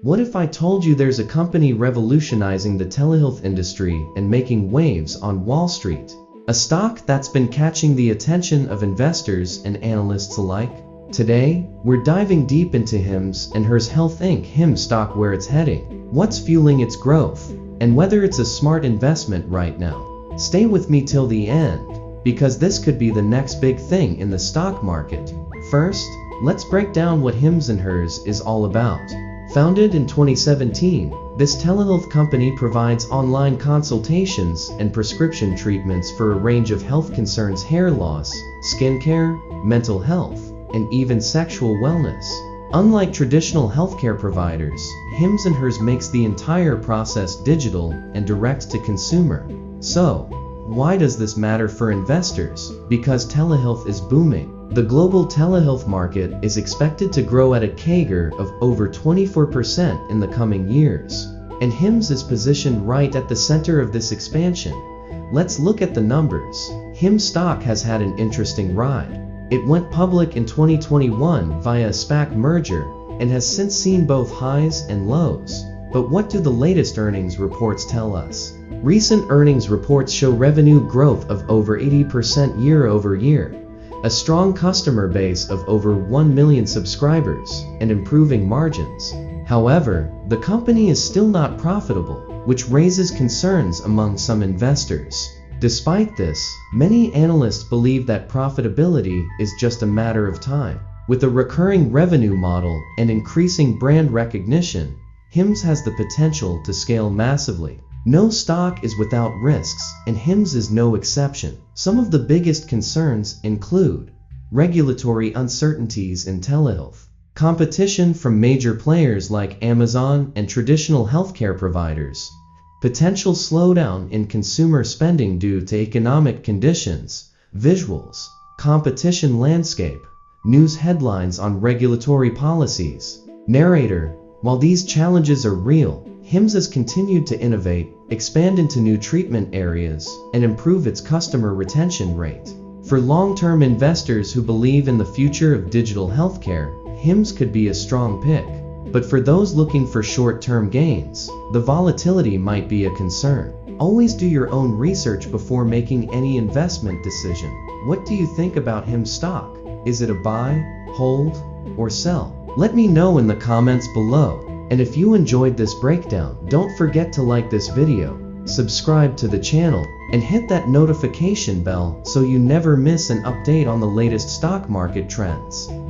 What if I told you there's a company revolutionizing the telehealth industry and making waves on Wall Street? A stock that's been catching the attention of investors and analysts alike? Today, we're diving deep into HIMS and HERS Health Inc. HIMS stock, where it's heading, what's fueling its growth, and whether it's a smart investment right now. Stay with me till the end, because this could be the next big thing in the stock market. First, let's break down what HIMS and HERS is all about. Founded in 2017, this telehealth company provides online consultations and prescription treatments for a range of health concerns: hair loss, skincare, mental health, and even sexual wellness. Unlike traditional healthcare providers, HIMS and HERS makes the entire process digital and direct to consumer. So, why does this matter for investors? Because telehealth is booming. The global telehealth market is expected to grow at a CAGR of over 24% in the coming years, and HIMS is positioned right at the center of this expansion. Let's look at the numbers. HIMS stock has had an interesting ride. It went public in 2021 via a SPAC merger and has since seen both highs and lows. But what do the latest earnings reports tell us? Recent earnings reports show revenue growth of over 80% year over year, a strong customer base of over 1 million subscribers, and improving margins. However, the company is still not profitable, which raises concerns among some investors. Despite this, many analysts believe that profitability is just a matter of time. With a recurring revenue model and increasing brand recognition, HIMS has the potential to scale massively. No stock is without risks, and HIMS is no exception. Some of the biggest concerns include regulatory uncertainties in telehealth, competition from major players like Amazon and traditional healthcare providers, potential slowdown in consumer spending due to economic conditions, visuals, competition landscape, news headlines on regulatory policies. Narrator: while these challenges are real, HIMS has continued to innovate, expand into new treatment areas, and improve its customer retention rate. For long-term investors who believe in the future of digital healthcare, HIMS could be a strong pick. But for those looking for short-term gains, the volatility might be a concern. Always do your own research before making any investment decision. What do you think about HIMS stock? Is it a buy, hold, or sell? Let me know in the comments below. And if you enjoyed this breakdown, don't forget to like this video, subscribe to the channel, and hit that notification bell so you never miss an update on the latest stock market trends.